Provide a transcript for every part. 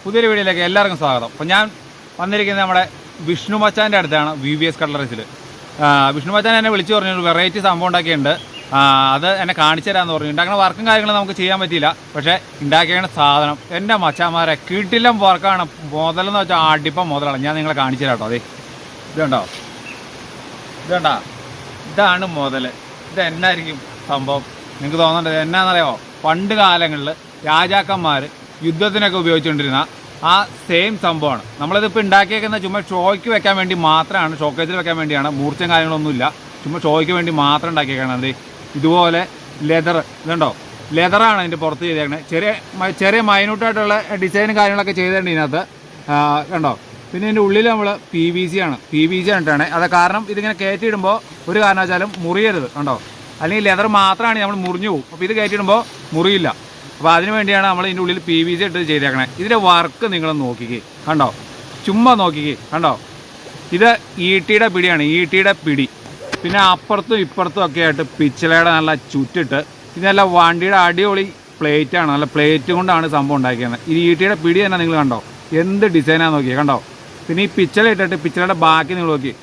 പുതിയൊരു വീഡിയോയിലേക്ക് എല്ലാവർക്കും സ്വാഗതം. അപ്പോൾ ഞാൻ വന്നിരിക്കുന്നത് നമ്മുടെ വിഷ്ണു മച്ചാൻ്റെ അടുത്താണ്, VVS കട്ട്ലറീസിൽ. വിഷ്ണു മച്ചാൻ എന്നെ വിളിച്ചു പറഞ്ഞു ഒരു വെറൈറ്റി സംഭവം ഉണ്ടാക്കിയിട്ടുണ്ട്, അത് എന്നെ കാണിച്ചു തരാമെന്ന് പറഞ്ഞു. ഉണ്ടാക്കുന്ന വർക്കും കാര്യങ്ങളും നമുക്ക് ചെയ്യാൻ പറ്റിയില്ല, പക്ഷേ ഉണ്ടാക്കിയ സാധനം എൻ്റെ മച്ചാന്മാരെ കിട്ടില്ലം വർക്കാണ്. മുതലെന്ന് വെച്ചാൽ അടിപ്പം മുതലാണ്. ഞാൻ നിങ്ങളെ കാണിച്ചു തരാം കേട്ടോ. അതെ ഇതുണ്ടോ, ഇതാണ് മുതൽ. ഇത് എന്നായിരിക്കും സംഭവം നിങ്ങൾക്ക് തോന്നേണ്ടത്? എന്നാണെന്നറിയാമോ? പണ്ട് കാലങ്ങളിൽ രാജാക്കന്മാർ യുദ്ധത്തിനൊക്കെ ഉപയോഗിച്ചുകൊണ്ടിരുന്ന ആ സെയിം സംഭവമാണ്. നമ്മളിതിപ്പോൾ ഉണ്ടാക്കിയേക്കുന്ന ചുമ്മാ ഷോയ്ക്ക് വെക്കാൻ വേണ്ടി മാത്രമാണ്, ഷോക്കേസിൽ വെക്കാൻ വേണ്ടിയാണ്. മൂർച്ചയും കാര്യങ്ങളൊന്നുമില്ല, ചുമ്മാ ഷോയ്ക്ക് വേണ്ടി മാത്രം ഉണ്ടാക്കിയേക്കാണ്. ഇതുപോലെ ലെതർ, ഇതുണ്ടോ, ലെതറാണ് അതിൻ്റെ പുറത്ത് ചെയ്തേക്കണത്. ചെറിയ മൈന്യൂട്ടായിട്ടുള്ള ഡിസൈനും കാര്യങ്ങളൊക്കെ ചെയ്തിട്ടുണ്ട് ഇതിനകത്ത്, കണ്ടോ. പിന്നെ ഇതിൻ്റെ ഉള്ളിൽ നമ്മൾ PVC ആണ് ഇട്ടാണ്. അത് കാരണം ഇതിങ്ങനെ കയറ്റിയിടുമ്പോൾ ഒരു കാരണവശാലും മുറിയരുത്, കണ്ടോ. അല്ലെങ്കിൽ ലെതർ മാത്രമാണ് നമ്മൾ മുറിഞ്ഞു പോകും. അപ്പോൾ ഇത് കയറ്റിയിടുമ്പോൾ മുറിയില്ല. അപ്പോൾ അതിന് വേണ്ടിയാണ് നമ്മൾ ഇതിൻ്റെ ഉള്ളിൽ PVC ഇട്ട് ചെയ്തേക്കണേ. ഇതിൻ്റെ വർക്ക് നിങ്ങൾ നോക്കിക്കേ, കണ്ടോ, ചുമ്മാ നോക്കിക്കേ, കണ്ടോ. ഇത് ഈട്ടിയുടെ പിടിയാണ്, ഈട്ടിയുടെ പിടി. പിന്നെ അപ്പുറത്തും ഇപ്പുറത്തും ഒക്കെ ആയിട്ട് പിച്ചളയുടെ നല്ല ചുറ്റിട്ട്, ഇത് നല്ല വണ്ടിയുടെ അടിപൊളി പ്ലേറ്റാണ്, നല്ല പ്ലേറ്റ് കൊണ്ടാണ് സംഭവം ഉണ്ടാക്കിയത്. ഈ ഈട്ടിയുടെ പിടി തന്നെ നിങ്ങൾ കണ്ടോ, എന്ത് ഡിസൈനാണെന്ന് നോക്കിയേ, കണ്ടോ. പിന്നെ ഈ പിച്ചള ഇട്ടിട്ട് പിച്ചളയുടെ ബാക്കി നിങ്ങൾ നോക്കി,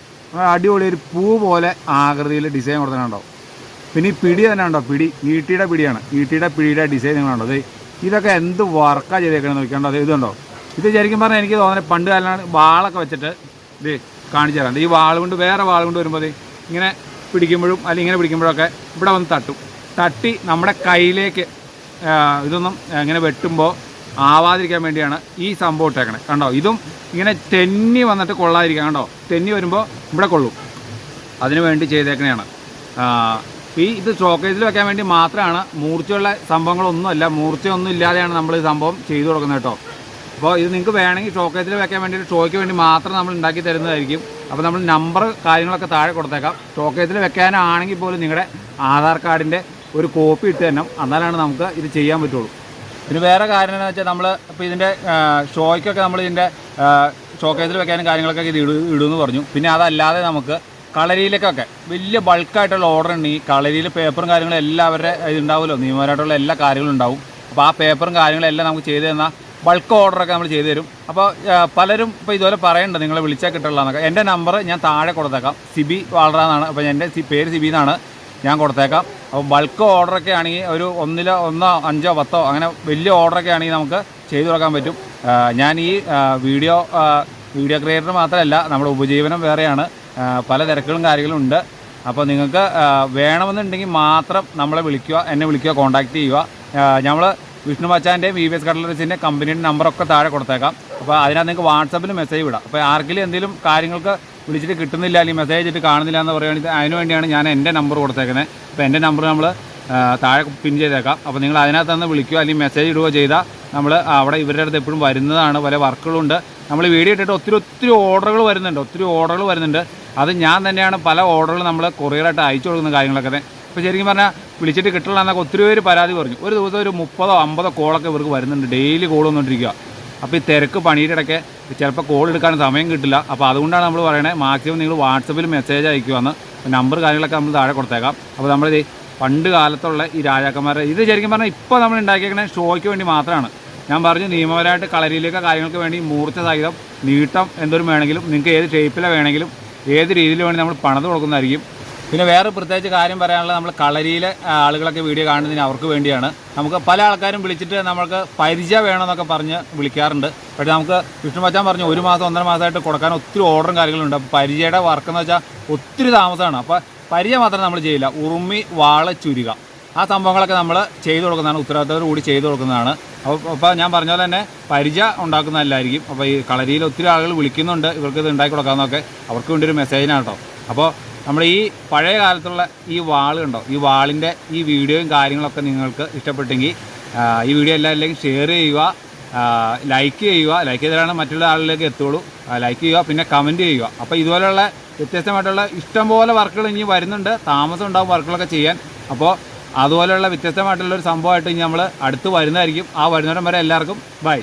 അടിപൊളി ഒരു പൂ പോലെ ആകൃതിയിൽ ഡിസൈൻ കൊടുത്തിട്ടുണ്ടോ. പിന്നെ ഈ പിടി തന്നെ ഉണ്ടോ, പിടി ഈട്ടിയുടെ പിടിയാണ്, ഈട്ടിയുടെ പിടിയുടെ ഡിസൈൻ നിങ്ങളുണ്ടോ. അത് ഇതൊക്കെ എന്ത് വർക്കാണ് ചെയ്തേക്കണമെന്ന് നോക്കിയാണ്ടോ. അത് ഇതുണ്ടോ, ഇത് ശരിക്കും പറഞ്ഞാൽ എനിക്ക് തോന്നുന്നത് പണ്ട് കാലമാണ് വാളൊക്കെ വെച്ചിട്ട് ഇത് കാണിച്ചു തരാം. ഈ വാൾ കൊണ്ട് വേറെ വാൾ കൊണ്ട് വരുമ്പോൾ ഇങ്ങനെ പിടിക്കുമ്പോഴും അല്ലെങ്കിൽ ഇങ്ങനെ പിടിക്കുമ്പോഴൊക്കെ ഇവിടെ വന്ന് തട്ടി നമ്മുടെ കയ്യിലേക്ക് ഇതൊന്നും ഇങ്ങനെ വെട്ടുമ്പോൾ ആവാതിരിക്കാൻ വേണ്ടിയാണ് ഈ സംഭവം ഇട്ടേക്കണേ, കണ്ടോ. ഇതും ഇങ്ങനെ തെന്നി വന്നിട്ട് കൊള്ളാതിരിക്കാം, കണ്ടോ. തെന്നി വരുമ്പോൾ ഇവിടെ കൊള്ളും, അതിനു വേണ്ടി ചെയ്തേക്കണതാണ്. ഇത് ഷോക്കേസിൽ വെക്കാൻ വേണ്ടി മാത്രമാണ്. മൂർച്ചയുള്ള സംഭവങ്ങളൊന്നുമല്ല, മൂർച്ചയൊന്നും ഇല്ലാതെയാണ് നമ്മൾ ഈ സംഭവം ചെയ്തു കൊടുക്കുന്നത് കേട്ടോ. അപ്പോൾ ഇത് നിങ്ങൾക്ക് വേണമെങ്കിൽ ഷോക്കേസിൽ വെക്കാൻ വേണ്ടിയിട്ട് ഷോയ്ക്ക് വേണ്ടി മാത്രം നമ്മൾ ഉണ്ടാക്കി തരുന്നതായിരിക്കും. അപ്പോൾ നമ്മൾ നമ്പർ കാര്യങ്ങളൊക്കെ താഴെ കൊടുത്തേക്കാം. ഷോക്കേസിൽ വെക്കാനാണെങ്കിൽ പോലും നിങ്ങളുടെ ആധാർ കാർഡിൻ്റെ ഒരു കോപ്പി ഇട്ട് തന്നെ, എന്നാലാണ് നമുക്ക് ഇത് ചെയ്യാൻ പറ്റുള്ളൂ. പിന്നെ വേറെ കാര്യം എന്ന് വെച്ചാൽ നമ്മൾ ഇപ്പോൾ ഇതിൻ്റെ ഷോയ്ക്കൊക്കെ നമ്മൾ ഇതിൻ്റെ ഷോക്കേസിൽ വെക്കാനും കാര്യങ്ങളൊക്കെ ഇത് ഇടുമെന്ന് പറഞ്ഞു. പിന്നെ അതല്ലാതെ നമുക്ക് കളരിയിലേക്കൊക്കെ വലിയ ബൾക്കായിട്ടുള്ള ഓർഡർ ഉണ്ട്. ഈ കളരിയിൽ പേപ്പറും കാര്യങ്ങളും എല്ലാവരുടെ ഇതുണ്ടാവുമല്ലോ, നിയമപരമായിട്ടുള്ള എല്ലാ കാര്യങ്ങളും ഉണ്ടാവും. അപ്പോൾ ആ പേപ്പറും കാര്യങ്ങളെല്ലാം നമുക്ക് ചെയ്തു തന്നാൽ ബൾക്ക് ഓർഡറൊക്കെ നമ്മൾ ചെയ്തു തരും. അപ്പോൾ പലരും ഇപ്പോൾ ഇതുപോലെ പറയുന്നുണ്ട് നിങ്ങളെ വിളിച്ചാൽ കിട്ടുള്ളതെന്നൊക്കെ. എൻ്റെ നമ്പർ ഞാൻ താഴെ കൊടുത്തേക്കാം, സിബി വാളറ എന്നാണ്. അപ്പോൾ എൻ്റെ പേര് സിബി എന്നാണ്, ഞാൻ കൊടുത്തേക്കാം. അപ്പോൾ ബൾക്ക് ഓർഡറൊക്കെ ആണെങ്കിൽ ഒരു 1, 5, 10 അങ്ങനെ വലിയ ഓർഡറൊക്കെ ആണെങ്കിൽ നമുക്ക് ചെയ്തു കൊടുക്കാൻ പറ്റും. ഞാൻ ഈ വീഡിയോ ക്രിയേറ്റർ മാത്രമല്ല, നമ്മുടെ ഉപജീവനം വേറെയാണ്, പല തിരക്കുകളും കാര്യങ്ങളും ഉണ്ട്. അപ്പോൾ നിങ്ങൾക്ക് വേണമെന്നുണ്ടെങ്കിൽ മാത്രം നമ്മളെ വിളിക്കുക, എന്നെ വിളിക്കുക, കോൺടാക്റ്റ് ചെയ്യുക. നമ്മൾ വിഷ്ണു മച്ചാൻ്റെ VVS കട്ട്ലറീസിൻ്റെ കമ്പനിയുടെ നമ്പറൊക്കെ താഴെ കൊടുത്തേക്കാം. അപ്പോൾ അതിനകത്ത് നിങ്ങൾക്ക് വാട്സപ്പിൽ മെസ്സേജ് വിടാം. അപ്പോൾ ആർക്കെങ്കിലും എന്തെങ്കിലും കാര്യങ്ങൾക്ക് വിളിച്ചിട്ട് കിട്ടുന്നില്ല അല്ലെങ്കിൽ മെസ്സേജ് ചെയ്തിട്ട് കാണുന്നില്ല എന്ന് പറയുകയാണെങ്കിൽ അതിന് വേണ്ടിയാണ് ഞാൻ എൻ്റെ നമ്പർ കൊടുത്തേക്കുന്നത്. അപ്പോൾ എൻ്റെ നമ്പർ നമ്മൾ താഴെ പിൻ ചെയ്തേക്കാം. അപ്പോൾ നിങ്ങൾ അതിനകത്ത് നിന്ന് വിളിക്കുക അല്ലെങ്കിൽ മെസ്സേജ് ഇടുകയോ ചെയ്താൽ നമ്മൾ അവിടെ ഇവരുടെ അടുത്ത് എപ്പോഴും വരുന്നതാണ്. പല വർക്കുകളുണ്ട്. നമ്മൾ വീഡിയോ ഇട്ടിട്ട് ഒത്തിരി ഓർഡറുകൾ വരുന്നുണ്ട്. അത് ഞാൻ തന്നെയാണ് പല ഓർഡറുകൾ നമ്മൾ കൊറിയറായിട്ട് അയച്ചു കൊടുക്കുന്ന കാര്യങ്ങളൊക്കെ. ഇപ്പോൾ ശരിക്കും പറഞ്ഞാൽ വിളിച്ചിട്ട് കിട്ടില്ല എന്നൊക്കെ ഒത്തിരി പേര് പരാതി പറഞ്ഞു. ഒരു ദിവസം ഒരു 30-50 കോളൊക്കെ ഇവർക്ക് വരുന്നുണ്ട്, ഡെയിലി കോൾ വന്നുകൊണ്ടിരിക്കുക. അപ്പോൾ ഈ തിരക്ക് പണിയുടെ ഇടയ്ക്ക് ചിലപ്പോൾ കോൾ എടുക്കാൻ സമയം കിട്ടില്ല. അപ്പോൾ അതുകൊണ്ടാണ് നമ്മൾ പറയണത് മാക്സിമം നിങ്ങൾ വാട്സപ്പിൽ മെസ്സേജ് അയക്കുവാന്ന്. നമ്പർ കാര്യങ്ങളൊക്കെ നമ്മൾ താഴെ കൊടുത്തേക്കാം. അപ്പോൾ നമ്മളിത് പണ്ട് കാലത്തുള്ള ഈ രാജാക്കന്മാരെ ഇത് ശരിക്കും പറഞ്ഞാൽ ഇപ്പോൾ നമ്മൾ ഉണ്ടാക്കിയേക്കണേ ഷോയ്ക്ക് വേണ്ടി മാത്രമാണ്. ഞാൻ പറഞ്ഞു നിയമപരമായിട്ട് കളരിയിലേക്ക് കാര്യങ്ങൾക്ക് വേണ്ടി മൂർച്ച സഹിതം നീട്ടം എന്തോരം വേണമെങ്കിലും നിങ്ങൾക്ക് ഏത് ഷേപ്പിലാണ് വേണമെങ്കിലും ഏത് രീതിയിൽ വേണമെങ്കിൽ നമ്മൾ പണിത് കൊടുക്കുന്നതായിരിക്കും. പിന്നെ വേറെ പ്രത്യേകിച്ച് കാര്യം പറയാനുള്ളത്, നമ്മൾ കളരിയിലെ ആളുകളൊക്കെ വീഡിയോ കാണുന്നതിന് അവർക്ക് വേണ്ടിയാണ്. നമുക്ക് പല ആൾക്കാരും വിളിച്ചിട്ട് നമ്മൾക്ക് പരിചയം വേണമെന്നൊക്കെ പറഞ്ഞ് വിളിക്കാറുണ്ട്. പക്ഷേ നമുക്ക് വിഷ്ണു മച്ചാൻ പറഞ്ഞു 1 മാസം 1.5 മാസമായിട്ട് കൊടുക്കാൻ ഒത്തിരി ഓർഡറും കാര്യങ്ങളുണ്ട്. അപ്പോൾ പരിചയയുടെ വർക്കെന്ന് വെച്ചാൽ ഒത്തിരി താമസമാണ്. അപ്പോൾ പരിചയം മാത്രം നമ്മൾ ചെയ്യില്ല, ഉറുമി വാള ചുരുക ആ സംഭവങ്ങളൊക്കെ നമ്മൾ ചെയ്തു കൊടുക്കുന്നതാണ്, ഉത്തരവാദിത്തത്തോടു കൂടി ചെയ്തു കൊടുക്കുന്നതാണ്. അപ്പോൾ ഞാൻ പറഞ്ഞ പോലെ തന്നെ പരിചയം ഉണ്ടാക്കുന്നതല്ലായിരിക്കും. അപ്പോൾ ഈ കളരിയിൽ ഒത്തിരി ആളുകൾ വിളിക്കുന്നുണ്ട്, ഇവർക്ക് ഇത് ഉണ്ടാക്കി കൊടുക്കാമെന്നൊക്കെ, അവർക്ക് വേണ്ടി ഒരു മെസ്സേജിനാണ് കേട്ടോ. അപ്പോൾ നമ്മൾ ഈ പഴയ കാലത്തുള്ള ഈ വാൾ കണ്ടോ, ഈ വാളിൻ്റെ ഈ വീഡിയോയും കാര്യങ്ങളൊക്കെ നിങ്ങൾക്ക് ഇഷ്ടപ്പെട്ടെങ്കിൽ ഈ വീഡിയോ എല്ലാവരിലേക്കും ഷെയർ ചെയ്യുക, ലൈക്ക് ചെയ്താലാണ് മറ്റുള്ള ആളിലേക്ക് എത്തുള്ളൂ. ലൈക്ക് ചെയ്യുക, പിന്നെ കമൻറ്റ് ചെയ്യുക. അപ്പോൾ ഇതുപോലെയുള്ള വ്യത്യസ്തമായിട്ടുള്ള ഇഷ്ടംപോലെ വർക്കുകൾ ഇനി വരുന്നുണ്ട്, താമസം ഉണ്ടാകും വർക്കുകളൊക്കെ ചെയ്യാൻ. അപ്പോൾ അതുപോലെയുള്ള വ്യത്യസ്തമായിട്ടുള്ളൊരു സംഭവമായിട്ട് ഇനി നമ്മൾ അടുത്ത് വരുന്നതായിരിക്കും. ആ വരുന്നവരെ എല്ലാവർക്കും ബൈ.